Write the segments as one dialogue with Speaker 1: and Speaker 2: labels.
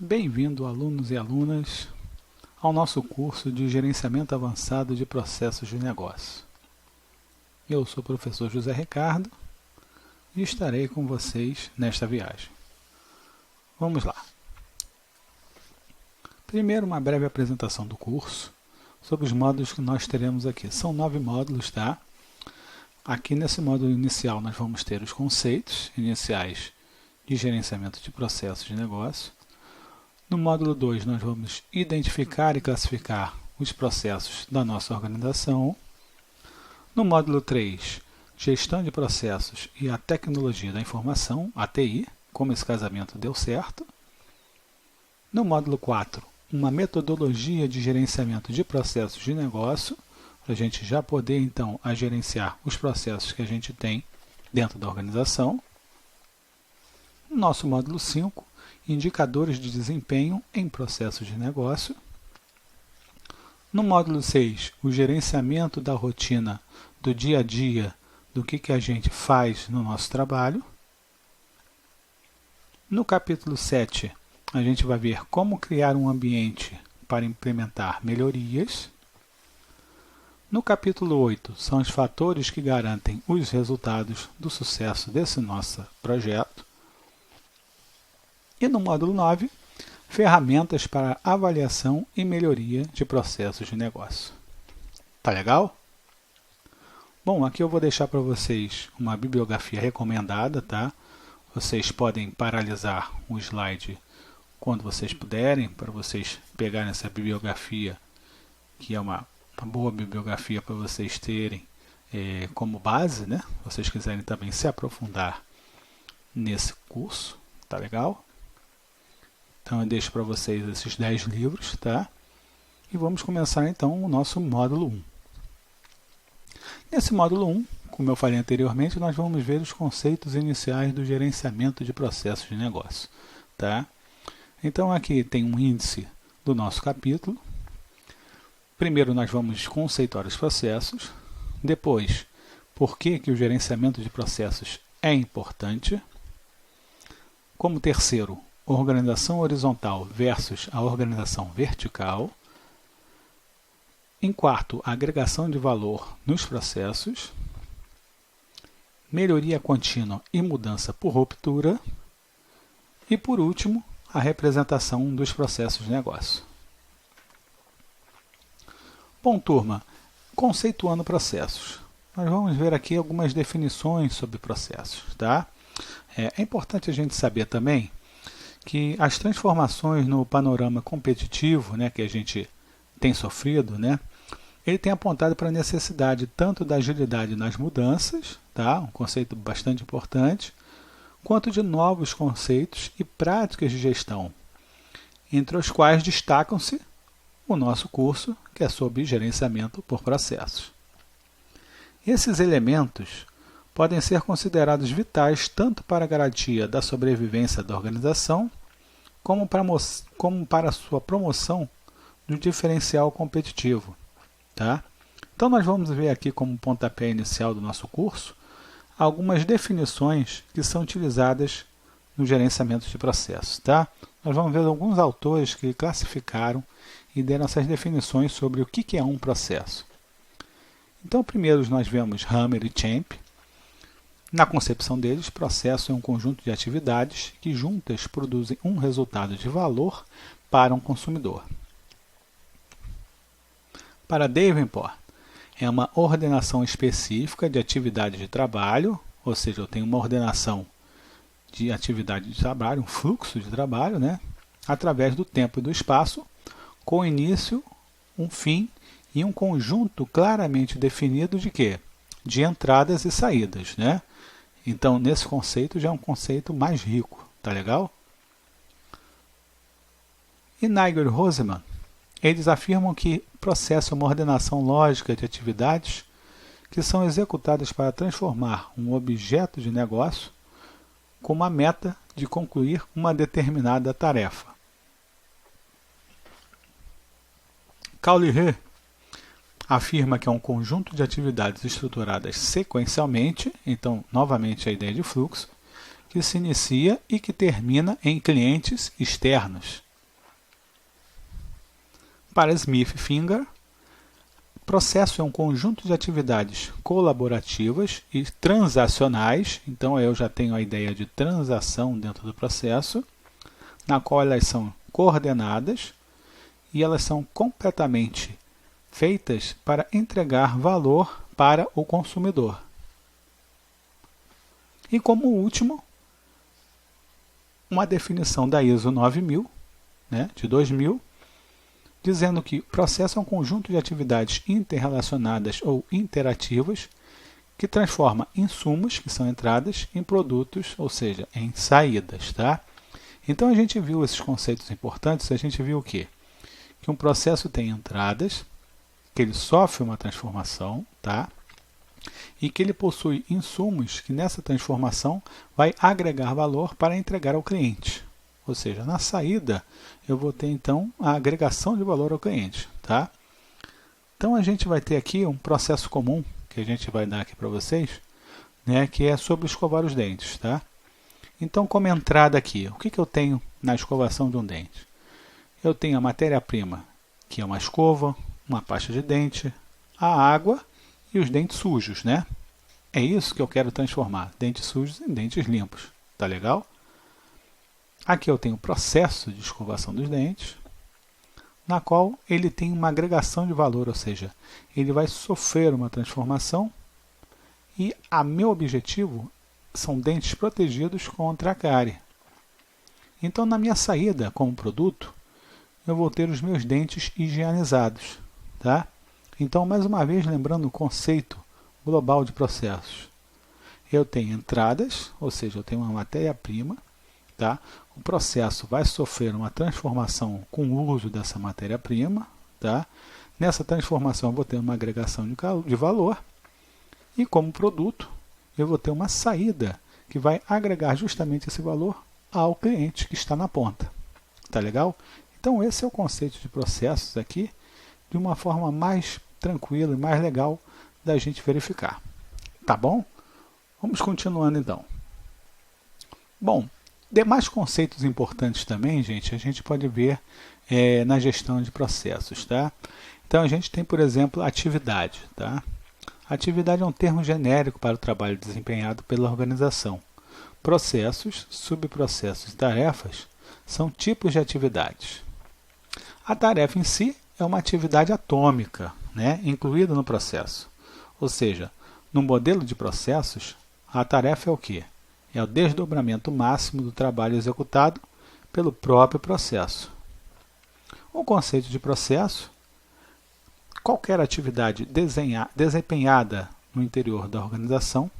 Speaker 1: Bem-vindo, alunos e alunas, ao nosso curso de Gerenciamento Avançado de Processos de Negócio. Eu sou o professor José Ricardo e estarei com vocês nesta viagem. Vamos lá. Primeiro, uma breve apresentação do curso sobre os módulos que nós teremos aqui. São 9 módulos, tá? Aqui nesse módulo inicial nós vamos ter os conceitos iniciais de gerenciamento de processos de negócio. No módulo 2 nós vamos identificar e classificar os processos da nossa organização. No módulo 3, gestão de processos e a tecnologia da informação, a TI, como esse casamento deu certo. No módulo 4, uma metodologia de gerenciamento de processos de negócio, para a gente já poder então gerenciar os processos que a gente tem dentro da organização. No nosso módulo 5, indicadores de desempenho em processos de negócio. No módulo 6, o gerenciamento da rotina do dia a dia, do que a gente faz no nosso trabalho. No capítulo 7, a gente vai ver como criar um ambiente para implementar melhorias. No capítulo 8, são os fatores que garantem os resultados do sucesso desse nosso projeto. E no módulo 9, ferramentas para avaliação e melhoria de processos de negócio. Tá legal? Bom, aqui eu vou deixar para vocês uma bibliografia recomendada, tá? Vocês podem paralisar o slide quando vocês puderem, para vocês pegarem essa bibliografia, que é uma boa bibliografia para vocês terem como base, né? Se vocês quiserem também se aprofundar nesse curso, tá legal? Então eu deixo para vocês esses 10 livros, tá? E vamos começar então o nosso módulo 1. Nesse módulo 1, como eu falei anteriormente, nós vamos ver os conceitos iniciais do gerenciamento de processos de negócio, tá? Então aqui tem um índice do nosso capítulo. Primeiro nós vamos conceituar os processos, depois por que o gerenciamento de processos é importante. Como terceiro, organização horizontal versus a organização vertical. Em quarto, agregação de valor nos processos. Melhoria contínua e mudança por ruptura. E por último, a representação dos processos de negócio. Bom, turma, conceituando processos. Nós vamos ver aqui algumas definições sobre processos, tá? É importante a gente saber também que as transformações no panorama competitivo, né, que a gente tem sofrido, né, ele tem apontado para a necessidade tanto da agilidade nas mudanças, tá, um conceito bastante importante, quanto de novos conceitos e práticas de gestão, entre os quais destacam-se o nosso curso, que é sobre gerenciamento por processos. Esses elementos podem ser considerados vitais tanto para a garantia da sobrevivência da organização, como para a sua promoção do diferencial competitivo. Tá? Então nós vamos ver aqui como pontapé inicial do nosso curso algumas definições que são utilizadas no gerenciamento de processos. Tá? Nós vamos ver alguns autores que classificaram e deram essas definições sobre o que é um processo. Então primeiro nós vemos Hammer e Champ. Na concepção deles, processo é um conjunto de atividades que juntas produzem um resultado de valor para um consumidor. Para Davenport, é uma ordenação específica de atividades de trabalho, ou seja, eu tenho uma ordenação de atividade de trabalho, um fluxo de trabalho, né, através do tempo e do espaço, com início, um fim e um conjunto claramente definido de quê? De entradas e saídas, né? Então, nesse conceito já é um conceito mais rico, tá legal? E Nigel e Roseman, eles afirmam que processo é uma ordenação lógica de atividades que são executadas para transformar um objeto de negócio com uma meta de concluir uma determinada tarefa. Cowley afirma que é um conjunto de atividades estruturadas sequencialmente, então, novamente, a ideia de fluxo, que se inicia e que termina em clientes externos. Para Smith Finger, processo é um conjunto de atividades colaborativas e transacionais, então eu já tenho a ideia de transação dentro do processo, na qual elas são coordenadas e elas são completamente feitas para entregar valor para o consumidor. E como último, uma definição da ISO 9000, de 2000, dizendo que o processo é um conjunto de atividades interrelacionadas ou interativas que transforma insumos, que são entradas, em produtos, ou seja, em saídas. Tá? Então a gente viu esses conceitos importantes, a gente viu o quê? Que um processo tem entradas, que ele sofre uma transformação, tá? E que ele possui insumos que nessa transformação vai agregar valor para entregar ao cliente. Ou seja, na saída eu vou ter então a agregação de valor ao cliente. Tá? Então a gente vai ter aqui um processo comum que a gente vai dar aqui para vocês, que é sobre escovar os dentes. Tá? Então, como entrada aqui, o que eu tenho na escovação de um dente? Eu tenho a matéria-prima, que é uma escova, uma pasta de dente, a água e os dentes sujos. É isso que eu quero transformar, dentes sujos em dentes limpos. Tá legal? Aqui eu tenho o processo de escovação dos dentes, na qual ele tem uma agregação de valor, ou seja, ele vai sofrer uma transformação e meu objetivo são dentes protegidos contra a cárie. Então, na minha saída como produto, eu vou ter os meus dentes higienizados. Tá? Então, mais uma vez, lembrando o conceito global de processos. Eu tenho entradas, ou seja, eu tenho uma matéria-prima. Tá? O processo vai sofrer uma transformação com o uso dessa matéria-prima. Tá? Nessa transformação eu vou ter uma agregação de valor e como produto eu vou ter uma saída que vai agregar justamente esse valor ao cliente que está na ponta. Tá legal? Então esse é o conceito de processos aqui, de uma forma mais tranquila e mais legal da gente verificar. Tá bom? Vamos continuando então. Bom, demais conceitos importantes também, gente, a gente pode ver na gestão de processos, tá? Então a gente tem, por exemplo, atividade, tá? Atividade é um termo genérico para o trabalho desempenhado pela organização. Processos, subprocessos e tarefas são tipos de atividades. A tarefa em si é uma atividade atômica, incluída no processo. Ou seja, no modelo de processos, a tarefa é o quê? É o desdobramento máximo do trabalho executado pelo próprio processo. O conceito de processo, qualquer atividade desempenhada no interior da organização,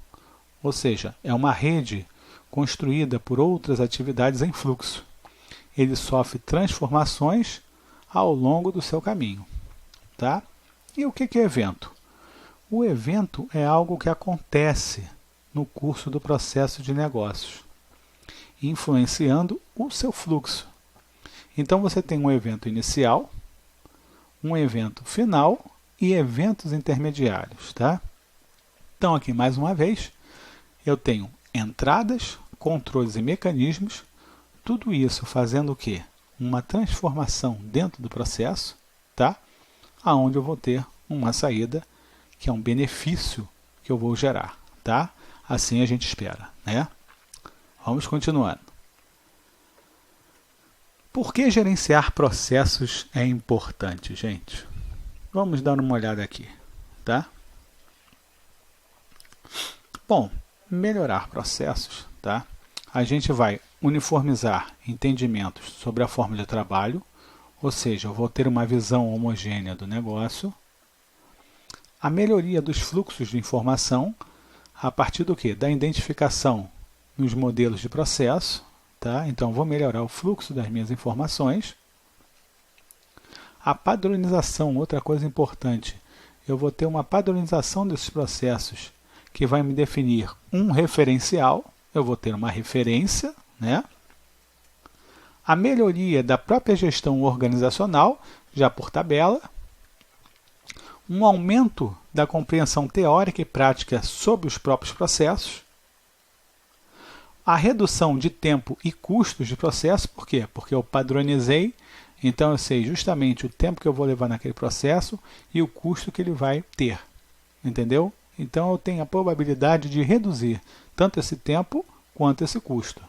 Speaker 1: ou seja, é uma rede construída por outras atividades em fluxo. Ele sofre transformações ao longo do seu caminho. Tá? E o que é evento? O evento é algo que acontece no curso do processo de negócios, influenciando o seu fluxo. Então você tem um evento inicial, um evento final e eventos intermediários. Tá? Então aqui mais uma vez, eu tenho entradas, controles e mecanismos, tudo isso fazendo o quê? Uma transformação dentro do processo, tá? Aonde eu vou ter uma saída que é um benefício que eu vou gerar. Tá? Assim a gente espera. Vamos continuando. Por que gerenciar processos é importante, gente? Vamos dar uma olhada aqui. Tá? Bom, melhorar processos, tá? A gente vai uniformizar entendimentos sobre a forma de trabalho, ou seja, eu vou ter uma visão homogênea do negócio. A melhoria dos fluxos de informação, a partir do quê? Da identificação nos modelos de processo. Tá? Então, vou melhorar o fluxo das minhas informações. A padronização, outra coisa importante. Eu vou ter uma padronização desses processos que vai me definir um referencial. Eu vou ter uma referência. A melhoria da própria gestão organizacional, já por tabela. Um aumento da compreensão teórica e prática sobre os próprios processos. A redução de tempo e custos de processo, por quê? Porque eu padronizei, Então eu sei justamente o tempo que eu vou levar naquele processo e o custo que ele vai ter. Entendeu? Então eu tenho a probabilidade de reduzir tanto esse tempo quanto esse custo.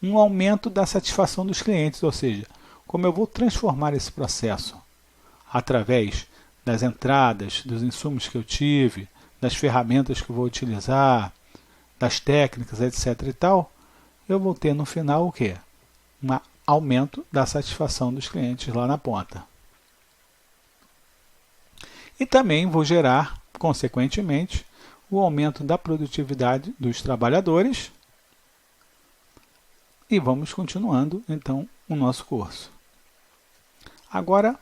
Speaker 1: Um aumento da satisfação dos clientes, ou seja, como eu vou transformar esse processo através das entradas, dos insumos que eu tive, das ferramentas que eu vou utilizar, das técnicas, etc. e tal, eu vou ter no final o quê? Um aumento da satisfação dos clientes lá na ponta. E também vou gerar, consequentemente, o aumento da produtividade dos trabalhadores. E vamos continuando, então, o nosso curso. Agora,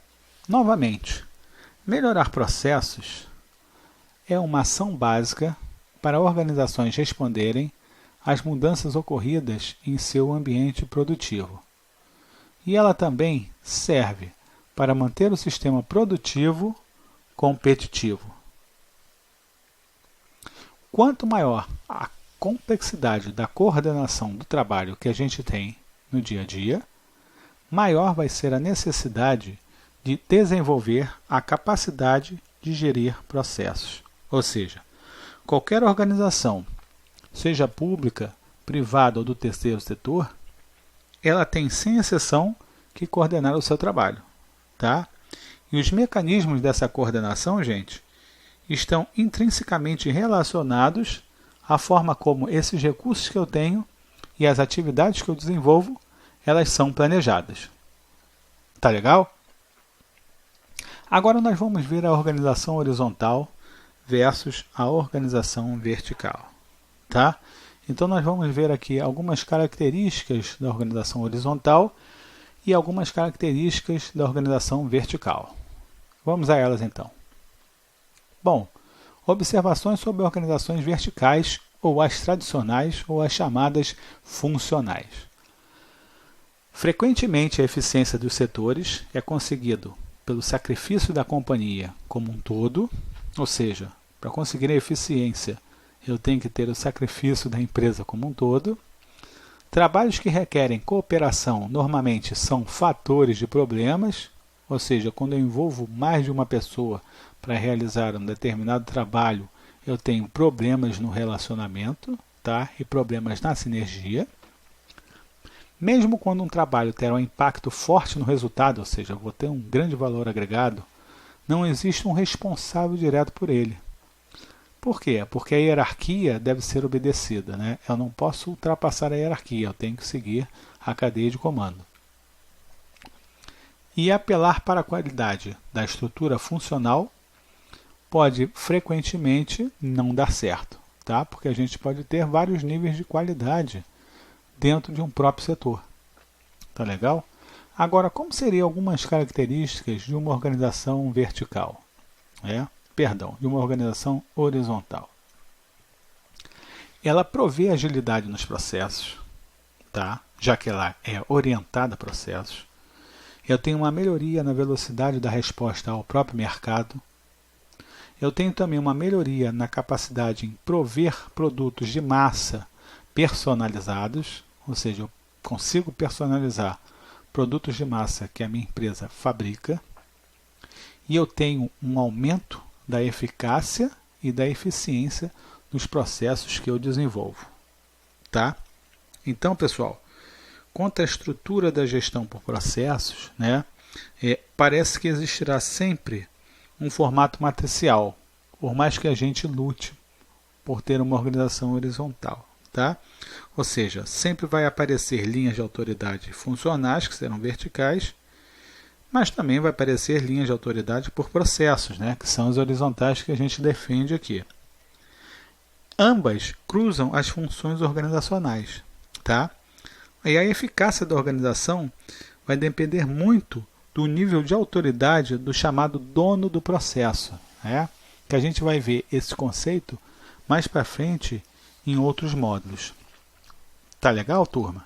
Speaker 1: novamente, melhorar processos é uma ação básica para organizações responderem às mudanças ocorridas em seu ambiente produtivo. E ela também serve para manter o sistema produtivo competitivo. Quanto maior a complexidade da coordenação do trabalho que a gente tem no dia a dia, maior vai ser a necessidade de desenvolver a capacidade de gerir processos. Ou seja, qualquer organização, seja pública, privada ou do terceiro setor, ela tem, sem exceção, que coordenar o seu trabalho. Tá? E os mecanismos dessa coordenação, gente, estão intrinsecamente relacionados à forma como esses recursos que eu tenho e as atividades que eu desenvolvo, elas são planejadas. Tá legal? Agora nós vamos ver a organização horizontal versus a organização vertical. Tá? Então nós vamos ver aqui algumas características da organização horizontal e algumas características da organização vertical. Vamos a elas então. Bom, observações sobre organizações verticais ou as tradicionais ou as chamadas funcionais. Frequentemente a eficiência dos setores é conseguido pelo sacrifício da companhia como um todo, ou seja, para conseguir a eficiência eu tenho que ter o sacrifício da empresa como um todo. Trabalhos que requerem cooperação normalmente são fatores de problemas, ou seja, quando eu envolvo mais de uma pessoa para realizar um determinado trabalho, eu tenho problemas no relacionamento, tá? E problemas na sinergia. Mesmo quando um trabalho terá um impacto forte no resultado, ou seja, eu vou ter um grande valor agregado, não existe um responsável direto por ele. Por quê? Porque a hierarquia deve ser obedecida, né? Eu não posso ultrapassar a hierarquia, eu tenho que seguir a cadeia de comando. E apelar para a qualidade da estrutura funcional pode frequentemente não dar certo, tá? Porque a gente pode ter vários níveis de qualidade dentro de um próprio setor. Tá legal? Agora, como seriam algumas características de uma organização vertical? De uma organização horizontal. Ela provê agilidade nos processos, tá? Já que ela é orientada a processos. Eu tenho uma melhoria na velocidade da resposta ao próprio mercado. Eu tenho também uma melhoria na capacidade em prover produtos de massa personalizados, ou seja, eu consigo personalizar produtos de massa que a minha empresa fabrica. E eu tenho um aumento da eficácia e da eficiência nos processos que eu desenvolvo. Tá? Então, pessoal, quanto à estrutura da gestão por processos, parece que existirá sempre um formato matricial, por mais que a gente lute por ter uma organização horizontal. Tá? Ou seja, sempre vai aparecer linhas de autoridade funcionais, que serão verticais, mas também vai aparecer linhas de autoridade por processos, que são as horizontais que a gente defende aqui. Ambas cruzam as funções organizacionais. Tá? E a eficácia da organização vai depender muito do nível de autoridade do chamado dono do processo. Que a gente vai ver esse conceito mais para frente em outros módulos. Tá legal, turma?